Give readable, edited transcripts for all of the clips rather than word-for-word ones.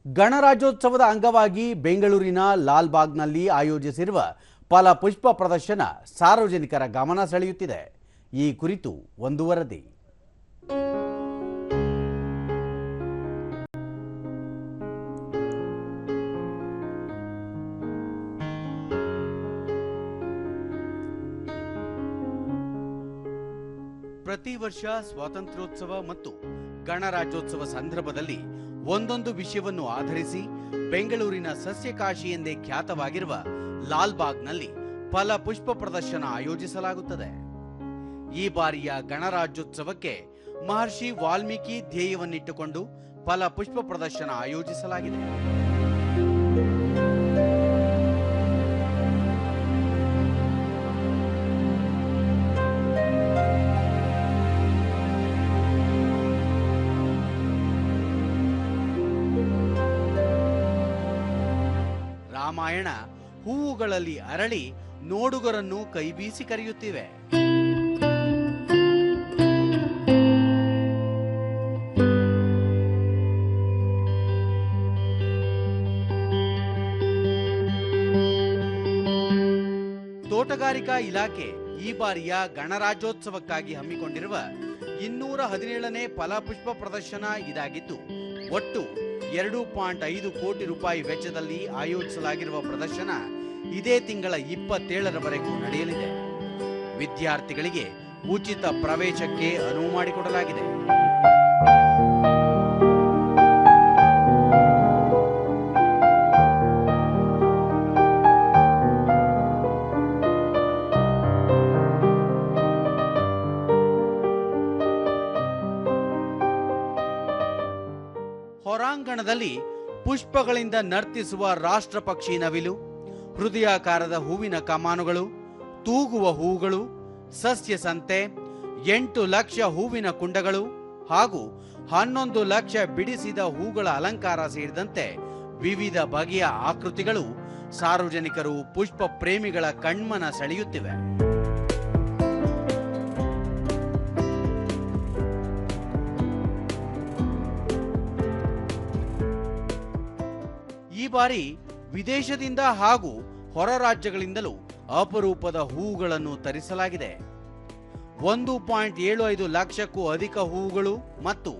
ಗಣರಾಜ್ಯೋತ್ಸವದ ಅಂಗವಾಗಿ ಬೆಂಗಳೂರಿನ ಲಾಲ್ಬಾಗ್ನಲ್ಲಿ ಆಯೋಜಿಸಿರುವ ಫಲಪುಷ್ಪ ಪ್ರದರ್ಶನ ಸಾರ್ವಜನಿಕರ ಗಮನ ಸೆಳೆಯುತ್ತಿದೆ. ಈ ಕುರಿತು ಒಂದು ವರದಿ. ಪ್ರತಿ ವರ್ಷ ಸ್ವಾತಂತ್ರ್ಯೋತ್ಸವ ಮತ್ತು ಗಣರಾಜ್ಯೋತ್ಸವ ಸಂದರ್ಭದಲ್ಲಿ ಒಂದೊಂದು ವಿಷಯವನ್ನು ಆಧರಿಸಿ ಬೆಂಗಳೂರಿನ ಸಸ್ಯಕಾಶಿ ಎಂದೇ ಖ್ಯಾತವಾಗಿರುವ ಲಾಲ್ಬಾಗ್ನಲ್ಲಿ ಫಲಪುಷ್ಪ ಪ್ರದರ್ಶನ ಆಯೋಜಿಸಲಾಗುತ್ತದೆ. ಈ ಬಾರಿಯ ಗಣರಾಜ್ಯೋತ್ಸವಕ್ಕೆ ಮಹರ್ಷಿ ವಾಲ್ಮೀಕಿ ಧ್ಯೇಯವನ್ನಿಟ್ಟುಕೊಂಡು ಫಲಪುಷ್ಪ ಪ್ರದರ್ಶನ ಆಯೋಜಿಸಲಾಗಿದೆ. ರಾಮಾಯಣ ಹೂವುಗಳಲ್ಲಿ ಅರಳಿ ನೋಡುಗರನ್ನು ಕೈಬೀಸಿ ಕರೆಯುತ್ತಿವೆ. ತೋಟಗಾರಿಕಾ ಇಲಾಖೆ ಈ ಬಾರಿಯ ಗಣರಾಜ್ಯೋತ್ಸವಕ್ಕಾಗಿ ಹಮ್ಮಿಕೊಂಡಿರುವ 217ನೇ ಫಲಪುಷ್ಪ ಪ್ರದರ್ಶನ ಇದಾಗಿದ್ದು, ಒಟ್ಟು 2.5 ಕೋಟಿ ರೂಪಾಯಿ ವೆಚ್ಚದಲ್ಲಿ ಆಯೋಜಿಸಲಾಗಿರುವ ಪ್ರದರ್ಶನ ಇದೇ ತಿಂಗಳ 27ರವರೆಗೂ ನಡೆಯಲಿದೆ. ವಿದ್ಯಾರ್ಥಿಗಳಿಗೆ ಉಚಿತ ಪ್ರವೇಶಕ್ಕೆ ಅನುವು ಮಾಡಿಕೊಡಲಾಗಿದೆ. ಹೊರಾಂಗಣದಲ್ಲಿ ಪುಷ್ಪಗಳಿಂದ ನರ್ತಿಸುವ ರಾಷ್ಟ್ರ ಪಕ್ಷಿ ನವಿಲು, ಹೃದಯಾಕಾರದ ಹೂವಿನ ಕಮಾನುಗಳು, ತೂಗುವ ಹೂಗಳು, ಸಸ್ಯ ಸಂತೆ, 8 ಲಕ್ಷ ಹೂವಿನ ಕುಂಡಗಳು ಹಾಗೂ 11 ಲಕ್ಷ ಬಿಡಿಸಿದ ಹೂಗಳ ಅಲಂಕಾರ ಸೇರಿದಂತೆ ವಿವಿಧ ಬಗೆಯ ಆಕೃತಿಗಳು ಸಾರ್ವಜನಿಕರು ಪುಷ್ಪ ಪ್ರೇಮಿಗಳ ಕಣ್ಮನ ಸೆಳೆಯುತ್ತಿವೆ. ಈ ಬಾರಿ ವಿದೇಶದಿಂದ ಹಾಗೂ ಹೊರ ರಾಜ್ಯಗಳಿಂದಲೂ ಅಪರೂಪದ ಹೂವುಗಳನ್ನು ತರಿಸಲಾಗಿದೆ. 1.75 ಲಕ್ಷಕ್ಕೂ ಅಧಿಕ ಹೂವುಗಳು ಮತ್ತು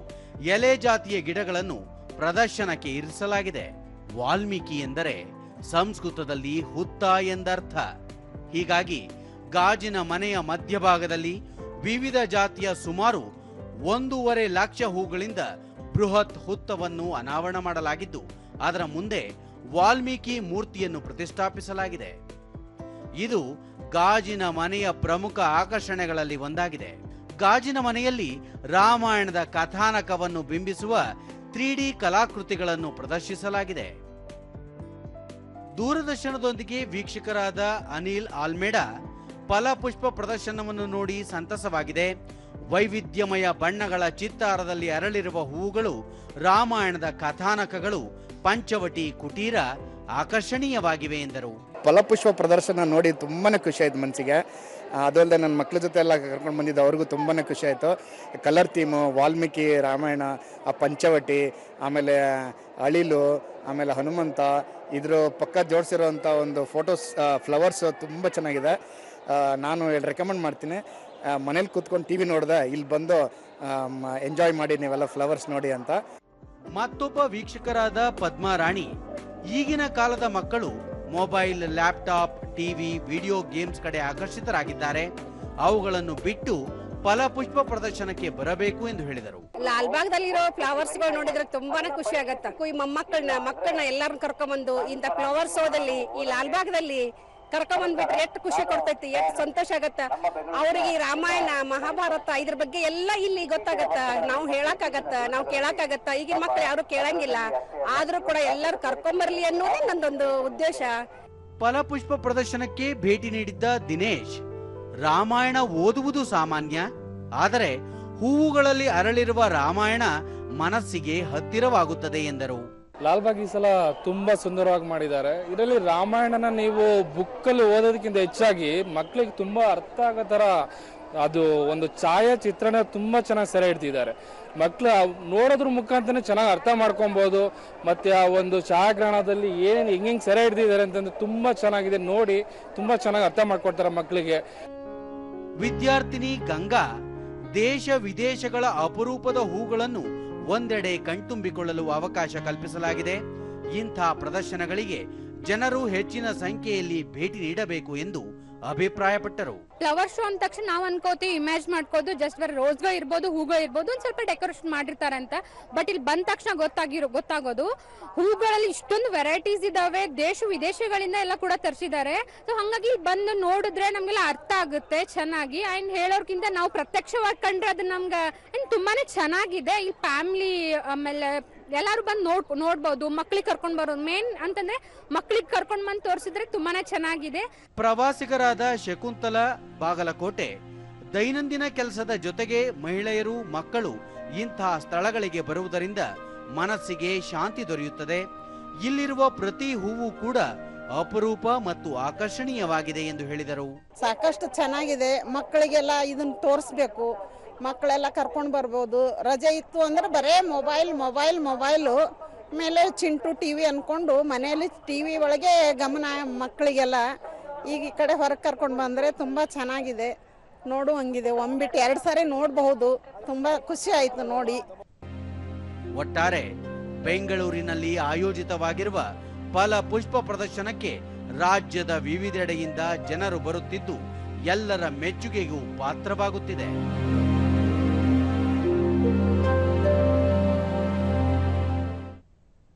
ಎಲೆ ಜಾತಿಯ ಗಿಡಗಳನ್ನು ಪ್ರದರ್ಶನಕ್ಕೆ ಇರಿಸಲಾಗಿದೆ. ವಾಲ್ಮೀಕಿ ಎಂದರೆ ಸಂಸ್ಕೃತದಲ್ಲಿ ಹುತ್ತ ಎಂದರ್ಥ. ಹೀಗಾಗಿ ಗಾಜಿನ ಮನೆಯ ಮಧ್ಯಭಾಗದಲ್ಲಿ ವಿವಿಧ ಜಾತಿಯ ಸುಮಾರು 1.5 ಲಕ್ಷ ಹೂಗಳಿಂದ ಬೃಹತ್ ಹುತ್ತವನ್ನು ಅನಾವರಣ ಮಾಡಲಾಗಿದ್ದು, ಅದರ ಮುಂದೆ ವಾಲ್ಮೀಕಿ ಮೂರ್ತಿಯನ್ನು ಪ್ರತಿಷ್ಠಾಪಿಸಲಾಗಿದೆ. ಇದು ಗಾಜಿನ ಮನೆಯ ಪ್ರಮುಖ ಆಕರ್ಷಣೆಗಳಲ್ಲಿ ಒಂದಾಗಿದೆ. ಗಾಜಿನ ಮನೆಯಲ್ಲಿ ರಾಮಾಯಣದ ಕಥಾನಕವನ್ನು ಬಿಂಬಿಸುವ 3D ಕಲಾಕೃತಿಗಳನ್ನು ಪ್ರದರ್ಶಿಸಲಾಗಿದೆ. ದೂರದರ್ಶನದೊಂದಿಗೆ ವೀಕ್ಷಕರಾದ ಅನಿಲ್ ಆಲ್ಮೇಡಾ ಫಲಪುಷ್ಪ ಪ್ರದರ್ಶನವನ್ನು ನೋಡಿ ಸಂತಸವಾಗಿದೆ. ವೈವಿಧ್ಯಮಯ ಬಣ್ಣಗಳ ಚಿತ್ತಾರದಲ್ಲಿ ಅರಳಿರುವ ಹೂವುಗಳು, ರಾಮಾಯಣದ ಕಥಾನಕಗಳು, ಪಂಚವಟಿ ಕುಟೀರ ಆಕರ್ಷಣೀಯವಾಗಿವೆ ಎಂದರು. ಫಲಪುಷ್ಪ ಪ್ರದರ್ಶನ ನೋಡಿ ತುಂಬಾನೇ ಖುಷಿ ಆಯ್ತು ಮನಸ್ಸಿಗೆ. ಅದಲ್ಲದೆ ನನ್ನ ಮಕ್ಕಳ ಜೊತೆ ಎಲ್ಲ ಕರ್ಕೊಂಡು ಬಂದಿದ್ದು, ಅವ್ರಿಗೂ ತುಂಬಾನೇ ಖುಷಿ ಆಯಿತು. ಕಲರ್ ಥೀಮು, ವಾಲ್ಮೀಕಿ ರಾಮಾಯಣ, ಆ ಪಂಚವಟಿ, ಆಮೇಲೆ ಅಳಿಲು, ಆಮೇಲೆ ಹನುಮಂತ, ಇದ್ರ ಪಕ್ಕ ಜೋಡಿಸಿರೋಂಥ ಒಂದು ಫೋಟೋಸ್, ಫ್ಲವರ್ಸ್ ತುಂಬ ಚೆನ್ನಾಗಿದೆ. ನಾನು ರೆಕಮೆಂಡ್ ಮಾಡ್ತೀನಿ. ಮನೇಲಿ ಕೂತ್ಕೊಂಡು TV ನೋಡಿದೆ, ಇಲ್ಲಿ ಬಂದು ಎಂಜಾಯ್ ಮಾಡಿ ನೀವೆಲ್ಲ ಫ್ಲವರ್ಸ್ ನೋಡಿ ಅಂತ. ಮತ್ತೊಬ್ಬ ವೀಕ್ಷಕರಾದ ಪದ್ಮಾರಾಣಿ, ಈಗಿನ ಕಾಲದ ಮಕ್ಕಳು mobile, laptop, TV, video games ಕಡೆ ಆಕರ್ಷಿತರಾಗಿದ್ದಾರೆ. ಅವುಗಳನ್ನು ಬಿಟ್ಟು ಫಲಪುಷ್ಪ ಪ್ರದರ್ಶನಕ್ಕೆ ಬರಬೇಕು ಎಂದು ಹೇಳಿದರು. ಲಾಲ್ಬಾಗ್ದಲ್ಲಿರೋ ಫ್ಲವರ್ಸ್ ಗಳು ನೋಡಿದ್ರೆ ತುಂಬಾನೇ ಖುಷಿ ಆಗತ್ತ. ಈ ಮಕ್ಕಳನ್ನ ಎಲ್ಲರನ್ನ ಕರ್ಕೊಂಡ್ಬಂದು ಇಂಥ ಫ್ಲವರ್ ಶೋದಲ್ಲಿ ಈ ಲಾಲ್ಬಾಗ್ದಲ್ಲಿ ಕರ್ಕೊಂಡ್ಬಂದ್ಬಿಟ್ರೆ ಎಷ್ಟು ಖುಷಿ ಕೊಡ್ತೈತಿ, ಎಷ್ಟು ಸಂತೋಷ ಆಗತ್ತ. ಅವ್ರಿಗೆ ರಾಮಾಯಣ, ಮಹಾಭಾರತ ಇದ್ರ ಬಗ್ಗೆ ಎಲ್ಲ ಇಲ್ಲಿ ಗೊತ್ತಾಗತ್ತ. ನಾವು ಹೇಳಕ್ಕಾಗತ್ತ, ನಾವು ಕೇಳಕ್ಕಾಗತ್ತ. ಈಗಿನ ಮಕ್ಕಳು ಯಾರು ಕೇಳಂಗಿಲ್ಲ. ಆದ್ರೂ ಕೂಡ ಎಲ್ಲರೂ ಕರ್ಕೊಂಬರ್ಲಿ ಅನ್ನೋದೇ ನಂದೊಂದು ಉದ್ದೇಶ. ಫಲಪುಷ್ಪ ಪ್ರದರ್ಶನಕ್ಕೆ ಭೇಟಿ ನೀಡಿದ್ದ ದಿನೇಶ್, ರಾಮಾಯಣ ಓದುವುದು ಸಾಮಾನ್ಯ, ಆದರೆ ಹೂವುಗಳಲ್ಲಿ ಅರಳಿರುವ ರಾಮಾಯಣ ಮನಸ್ಸಿಗೆ ಹತ್ತಿರವಾಗುತ್ತದೆ ಎಂದರು. ಲಾಲ್ಬಾಗ್ ಈ ಸಲ ತುಂಬಾ ಸುಂದರವಾಗಿ ಮಾಡಿದ್ದಾರೆ. ಇದರಲ್ಲಿ ರಾಮಾಯಣನ ನೀವು ಬುಕ್ಕಲ್ಲಿ ಓದೋದಕ್ಕಿಂತ ಹೆಚ್ಚಾಗಿ ಮಕ್ಕಳಿಗೆ ತುಂಬಾ ಅರ್ಥ ಆಗೋ ತರ ಅದು ಒಂದು ಛಾಯಾಚಿತ್ರಣ ತುಂಬ ಚೆನ್ನಾಗಿ ಸೆರೆ ಹಿಡ್ತಿದ್ದಾರೆ. ಮಕ್ಕಳು ನೋಡೋದ್ರ ಮುಖಾಂತರನೇ ಚೆನ್ನಾಗಿ ಅರ್ಥ ಮಾಡ್ಕೊಬೋದು. ಮತ್ತು ಆ ಒಂದು ಛಾಯಾಗ್ರಹಣದಲ್ಲಿ ಹೆಂಗೆ ಸೆರೆ ಹಿಡ್ದಿದ್ದಾರೆ ಅಂತಂದ್ರೆ ತುಂಬ ಚೆನ್ನಾಗಿದೆ. ನೋಡಿ ತುಂಬ ಚೆನ್ನಾಗಿ ಅರ್ಥ ಮಾಡ್ಕೊಡ್ತಾರೆ ಮಕ್ಕಳಿಗೆ. ವಿದ್ಯಾರ್ಥಿನಿ ಗಂಗಾ ದೇಶ ವಿದೇಶಗಳ ಅಪರೂಪದ ಹೂಗಳನ್ನು ಒಂದೆಡೆ ಕಣ್ತುಂಬಿಕೊಳ್ಳಲು ಅವಕಾಶ ಕಲ್ಪಿಸಲಾಗಿದೆ. ಇಂಥ ಪ್ರದರ್ಶನಗಳಿಗೆ ಜನರು ಹೆಚ್ಚಿನ ಸಂಖ್ಯೆಯಲ್ಲಿ ಭೇಟಿ ನೀಡಬೇಕು ಎಂದು ಅಭಿಪ್ರಾಯಪಟ್ಟರು. ಫ್ಲವರ್ ಶೋ ಅಂದ ತಕ್ಷಣ ನಾವು ಅನ್ಕೋತೀವಿ, ಇಮ್ಯಾಜ್ ಮಾಡ್ಕೋದು ಜಸ್ಟ್ ಬರೀ ರೋಸ್ಗಳು ಇರ್ಬೋದು, ಹೂಗಳು ಇರ್ಬೋದು, ಒಂದ್ ಸ್ವಲ್ಪ ಡೆಕೋರೇಷನ್ ಮಾಡಿರ್ತಾರೆ ಅಂತ. ಬಟ್ ಇಲ್ಲಿ ಬಂದ ತಕ್ಷಣ ಗೊತ್ತಾಗೋದು ಹೂಗಳಲ್ಲಿ ಇಷ್ಟೊಂದು ವೆರೈಟೀಸ್ ಇದಾವೆ, ದೇಶ ವಿದೇಶಗಳಿಂದ ಎಲ್ಲ ಕೂಡ ತರಿಸಿದ್ದಾರೆ. ಸೊ ಹಂಗಾಗಿ ಬಂದು ನೋಡಿದ್ರೆ ನಮ್ಗೆಲ್ಲ ಅರ್ಥ ಆಗುತ್ತೆ ಚೆನ್ನಾಗಿ. ಅಂಡ್ ಹೇಳೋರ್ಕಿಂತ ನಾವು ಪ್ರತ್ಯಕ್ಷವಾಗಿ ಕಂಡ್ರೆ ಅದು ನಮ್ಗೆ ತುಂಬಾನೇ ಚೆನ್ನಾಗಿದೆ. ಈ ಫ್ಯಾಮಿಲಿ ಆಮೇಲೆ ಎಲ್ಲಾರು ಬಂದು ನೋಡ್ಬೋದು. ಮಕ್ಳಿಗೆ ಕರ್ಕೊಂಡ್ ಬರೋದು ಮೇನ್ ಅಂತಂದ್ರೆ ಮಕ್ಳಿಗೆ ಕರ್ಕೊಂಡ್ ಬಂದು ತೋರಿಸಿದ್ರೆ ತುಂಬಾನೇ ಚೆನ್ನಾಗಿದೆ. ಪ್ರವಾಸಿಗರಾದ ಶಕುಂತಲಾ ಬಾಗಲಕೋಟೆ ದೈನಂದಿನ ಕೆಲಸದ ಜೊತೆಗೆ ಮಹಿಳೆಯರು ಮಕ್ಕಳು ಇಂತಹ ಸ್ಥಳಗಳಿಗೆ ಬರುವುದರಿಂದ ಮನಸ್ಸಿಗೆ ಶಾಂತಿ ದೊರೆಯುತ್ತದೆ. ಇಲ್ಲಿರುವ ಪ್ರತಿ ಹೂವು ಕೂಡ ಅಪರೂಪ ಮತ್ತು ಆಕರ್ಷಣೀಯವಾಗಿದೆ ಎಂದು ಹೇಳಿದರು. ಸಾಕಷ್ಟು ಚೆನ್ನಾಗಿದೆ. ಮಕ್ಕಳಿಗೆಲ್ಲ ಇದನ್ನ ತೋರಿಸ್ಬೇಕು, ಮಕ್ಕಳೆಲ್ಲ ಕರ್ಕೊಂಡು ಬರ್ಬೋದು. ರಜೆ ಇತ್ತು ಅಂದ್ರೆ ಬರೇ ಮೊಬೈಲು ಮೇಲೆ ಚಿಂಟು ಟಿವಿ ಅನ್ಕೊಂಡು ಮನೆಯಲ್ಲಿ ಟಿವಿ ಒಳಗೆ ಗಮನ ಮಕ್ಕಳಿಗೆಲ್ಲ. ಈಗ ಈ ಕಡೆ ಹೊರಗೆ ಕರ್ಕೊಂಡು ಬಂದರೆ ತುಂಬ ಚೆನ್ನಾಗಿದೆ, ನೋಡುವಂಗಿದೆ. ಒಂಬಿಟ್ಟು 2 ಸಾರಿ ನೋಡಬಹುದು. ತುಂಬ ಖುಷಿ ಆಯಿತು ನೋಡಿ. ಒಟ್ಟಾರೆ ಬೆಂಗಳೂರಿನಲ್ಲಿ ಆಯೋಜಿತವಾಗಿರುವ ಫಲ ಪುಷ್ಪ ಪ್ರದರ್ಶನಕ್ಕೆ ರಾಜ್ಯದ ವಿವಿಧೆಡೆಯಿಂದ ಜನರು ಬರುತ್ತಿದ್ದು ಎಲ್ಲರ ಮೆಚ್ಚುಗೆಗೂ ಪಾತ್ರವಾಗುತ್ತಿದೆ.